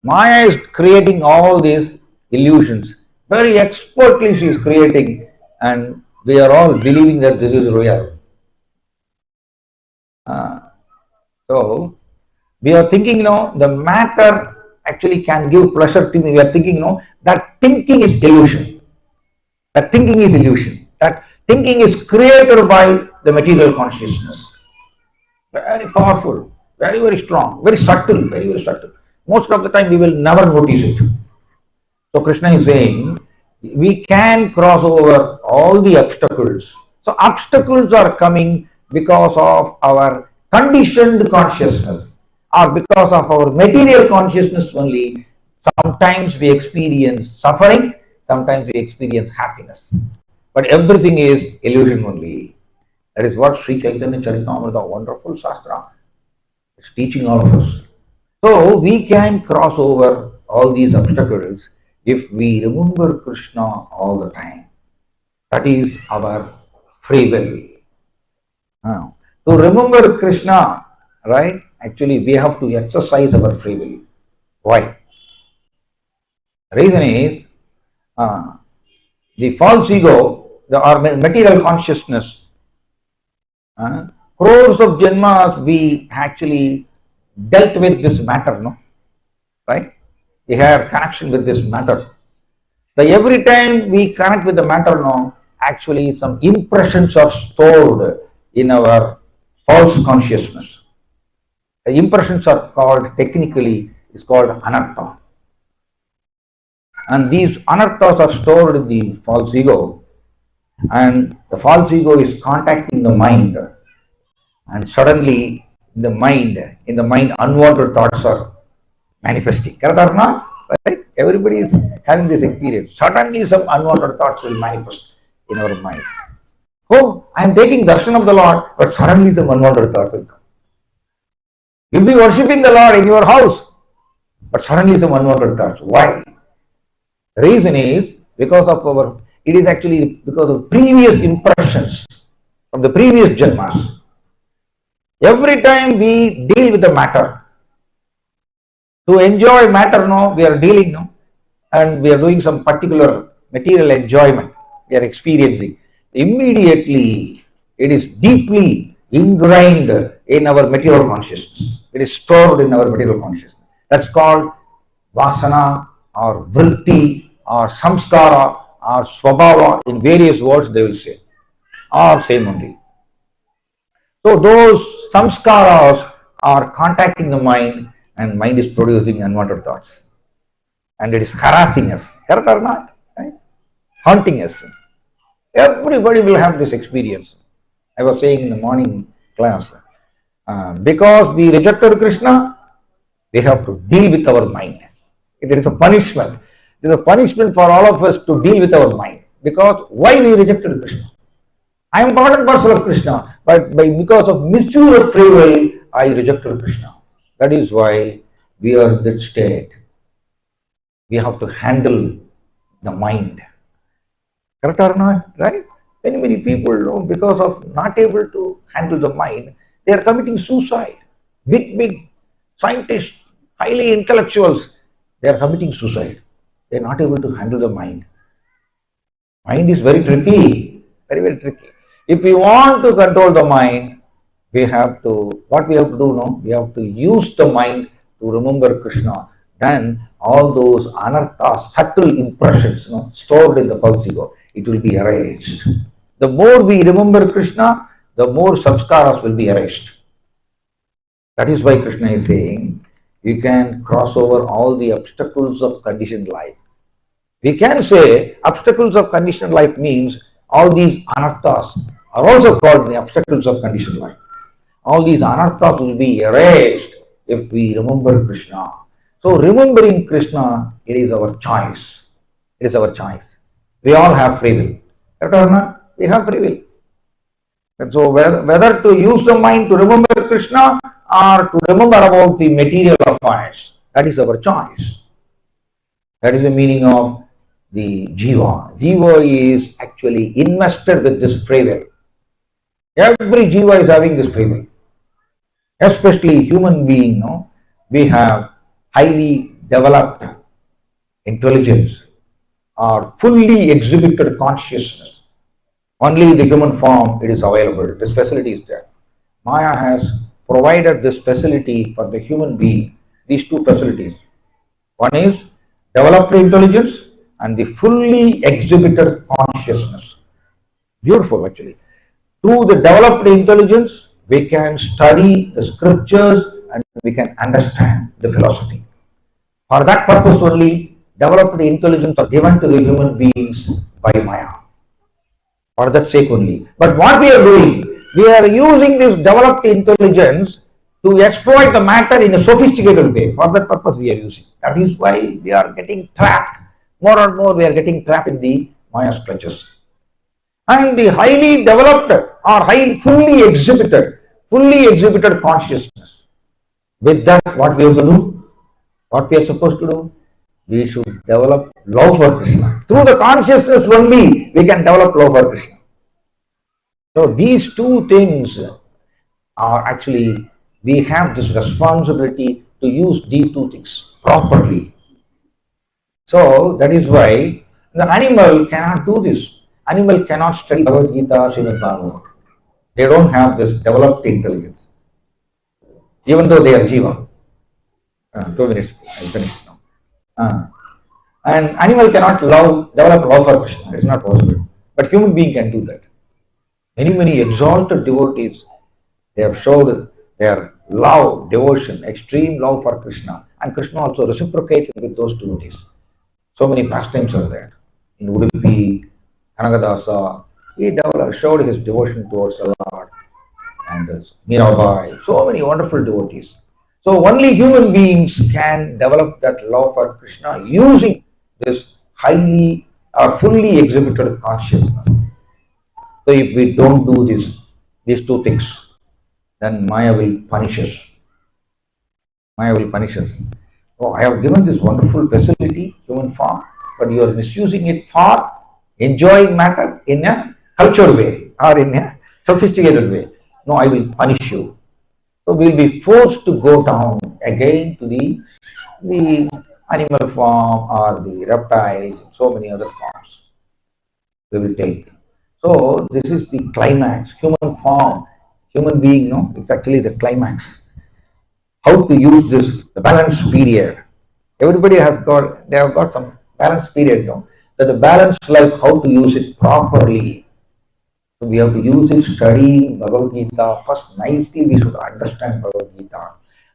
Maya is creating all these illusions. Very expertly she is creating, and we are all believing that this is real. So we are thinking, the matter actually can give pleasure to me. We are thinking, that thinking is illusion. That thinking is illusion. That Thinking is created by the material consciousness. Very powerful, very, very strong, very subtle, very, very subtle. Most of the time we will never notice it. So Krishna is saying, we can cross over all the obstacles. So obstacles are coming because of our conditioned consciousness or because of our material consciousness only. Sometimes we experience suffering, sometimes we experience happiness. But everything is illusion only. That is what Sri Chaitanya Charitamrita, wonderful Shastra, is teaching all of us. So we can cross over all these obstacles if we remember Krishna all the time. That is our free will. To remember Krishna, right? Actually, we have to exercise our free will. Why? The reason is the false ego, our material consciousness. Crores of janmas we actually dealt with this matter, no? Right? We have connection with this matter. So every time we connect with the matter now, actually some impressions are stored in our false consciousness. The impressions are called, technically, is called anartha. And these anarthas are stored in the false ego, and the false ego is contacting the mind, and suddenly in the mind unwanted thoughts are manifesting. Correct or not? Right? Everybody is having this experience. Suddenly some unwanted thoughts will manifest in our mind. Oh, I am taking darshan of the Lord, but suddenly some unwanted thoughts will come. You'll be worshipping the Lord in your house, but suddenly some unwanted thoughts. Why? The reason is because of it is actually because of previous impressions from the previous janmas. Every time we deal with the matter, to enjoy matter, no, we are dealing, no, and we are doing some particular material enjoyment we are experiencing. Immediately, it is deeply ingrained in our material consciousness. It is stored in our material consciousness. That's called vasana or vritti or samskara or swabhava. In various words they will say, or same only. So those samskaras are contacting the mind, and mind is producing unwanted thoughts. And it is harassing us, correct or not? Right? Haunting us. Everybody will have this experience. I was saying in the morning class, because we rejected Krishna, we have to deal with our mind. It is a punishment. It is a punishment for all of us to deal with our mind. Because why we rejected Krishna? I am part and parcel of Krishna, but because of misuse of free will, I rejected Krishna. That is why we are in that state. We have to handle the mind. Correct or not? Right? Many people, because of not able to handle the mind, they are committing suicide. Big scientists, highly intellectuals, they are committing suicide. They are not able to handle the mind. Mind is very tricky, very tricky. If we want to control the mind, what we have to do now? We have to use the mind to remember Krishna. Then all those anarthas, subtle impressions, stored in the false ego, it will be erased. The more we remember Krishna, the more samskaras will be erased. That is why Krishna is saying, you can cross over all the obstacles of conditioned life. We can say obstacles of conditioned life means all these anarthas are also called the obstacles of conditioned life. All these anarthas will be erased if we remember Krishna. So remembering Krishna, it is our choice. It is our choice. We all have free will. Correct or not? We have free will. And so whether to use the mind to remember Krishna or to remember about the material affairs, that is our choice. That is the meaning of the jiva. Jiva is actually invested with this free will. Every jiva is having this free will. Especially human being, we have highly developed intelligence or fully exhibited consciousness. Only in the human form it is available. This facility is there. Maya has provided this facility for the human being, these two facilities. One is developed intelligence and the fully exhibited consciousness. Beautiful actually. Through the developed intelligence, we can study the scriptures and we can understand the philosophy. For that purpose only, developed intelligence are given to the human beings by Maya. For that sake only. But what we are doing, we are using this developed intelligence to exploit the matter in a sophisticated way. For that purpose we are using. That is why we are getting trapped. More and more we are getting trapped in the Maya's clutches. And the highly developed or fully exhibited consciousness. With that, what we have to do? What we are supposed to do? We should develop love for Krishna. Through the consciousness only, we can develop love for Krishna. So these two things are actually, we have this responsibility to use these two things properly. So that is why the animal cannot do this. Animal cannot study Bhagavad Gita, Srimad Bhagavatam. They don't have this developed intelligence. Even though they are Jiva. 2 minutes, I finish now. And animal cannot develop love for Krishna. It's not possible. But human being can do that. Many exalted devotees, they have showed their love, devotion, extreme love for Krishna. And Krishna also reciprocated with those devotees. So many pastimes are there. In Udupi, Dasa, he showed his devotion towards the Lord. And Mirabai, so many wonderful devotees. So only human beings can develop that love for Krishna using this highly or fully exhibited consciousness. So if we don't do these two things, then Maya will punish us. Maya will punish us. Oh, I have given this wonderful facility, human form, but you are misusing it for enjoying matter in a cultured way or in a sophisticated way. No, I will punish you. So we will be forced to go down again to the animal form or the reptiles, so many other forms we will take. So this is the climax, human form, human being, no, it's actually the climax. How to use this, the balance period. Everybody they have got some balance period, no? That the balanced life, how to use it properly. So we have to use it, study Bhagavad Gita. First, nicely we should understand Bhagavad Gita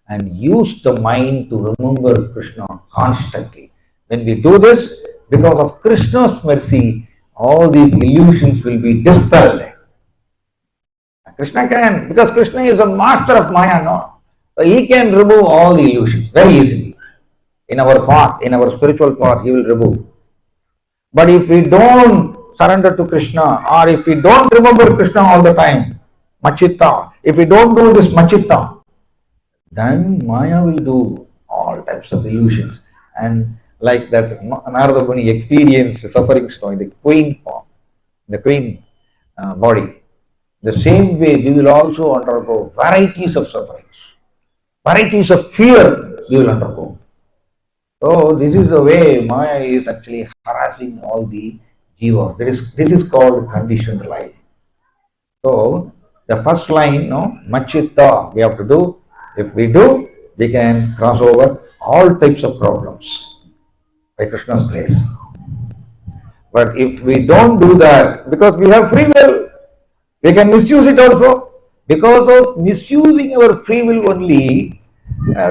and use the mind to remember Krishna constantly. When we do this, because of Krishna's mercy, all these illusions will be dispelled. Krishna can, because Krishna is the master of Maya, no? So he can remove all the illusions very easily. In our path, in our spiritual path, he will remove. But if we don't surrender to Krishna, or if we don't remember Krishna all the time, Machitta, if we don't do this Machitta, then Maya will do all types of illusions. And like that Narada Muni experienced sufferings in the queen form, the queen body. The same way we will also undergo varieties of sufferings, varieties of fear we will undergo. So this is the way Maya is actually harassing all the jiva. This is called conditioned life. So the first line, no, Machitta, we have to do. If we do, we can cross over all types of problems by Krishna's grace. But if we don't do that, because we have free will, we can misuse it also. Because of misusing our free will only,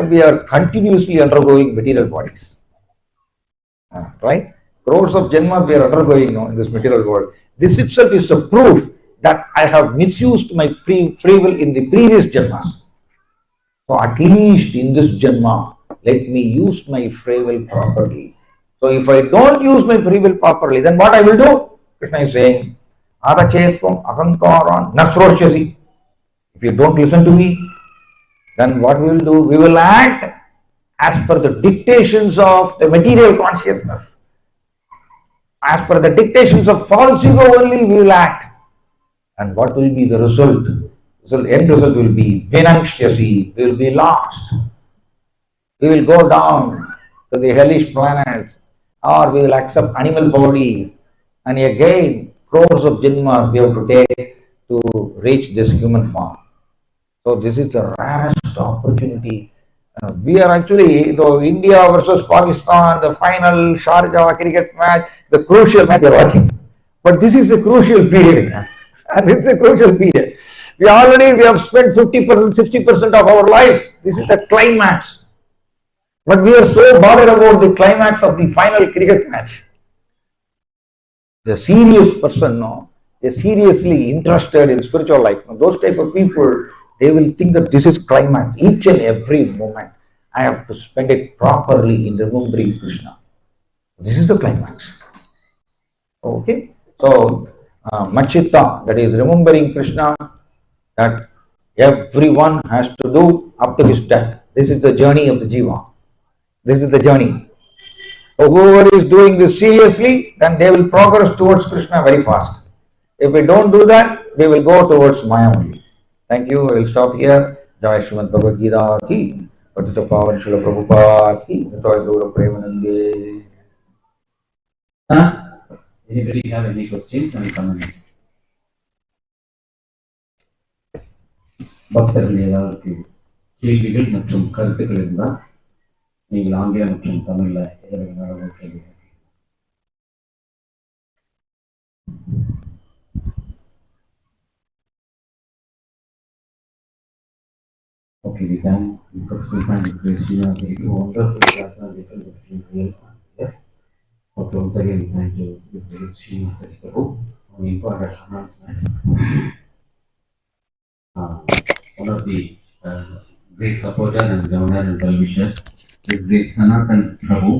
we are continuously undergoing material bodies. Right? Crores of janmas we are undergoing in this material world. This itself is a proof that I have misused my free will in the previous janmas. So at least in this janma, let me use my free will properly. So if I don't use my free will properly, then what I will do? Krishna is saying, Adachetvam ahankaran nasroshyasi. If you don't listen to me, then what we will do? We will act as per the dictations of the material consciousness. As per the dictations of false ego only we will act. And what will be the result? The end result will be vinankshyasi, we will be lost. We will go down to the hellish planets, or we will accept animal bodies, and again crores of janmas we have to take to reach this human form. So this is the rarest opportunity. We are actually, India versus Pakistan, the final Sharjah cricket match, the crucial match we are watching. But this is a crucial period. And this is a crucial period. We have spent 50%, 60% of our life. This is the climax. But we are so bothered about the climax of the final cricket match. The serious person, no, they're seriously interested in spiritual life. Now, those type of people, they will think that this is climax. Each and every moment, I have to spend it properly in remembering Krishna. This is the climax. Okay, so Machita, that is remembering Krishna, that everyone has to do up to his death. This is the journey of the Jiva. This is the journey. So whoever is doing this seriously, then they will progress towards Krishna very fast. If we don't do that, we will go towards Maya only. Thank you. I will stop here. Jai Srimad Bhagavad Gita ki, Patita Pavan Srila Prabhupada ki, Nitya Gaura Premanande. Anybody have any questions and comments? பக்தர்கள் ஏதாவது கேள்விகள் மற்றும் கருத்துக்கள் இருந்தால் நீங்கள் ஆங்கிலம் மற்றும் தமிழ்ல எதில் கேள்வி. Okay, we can find Krishna very wonderful difference between real and there. Okay, once again, thank you, Srinivasa Prabhu, on important announcement. One of the great supporter and governor and well-wisher is great Sanatan Prabhu.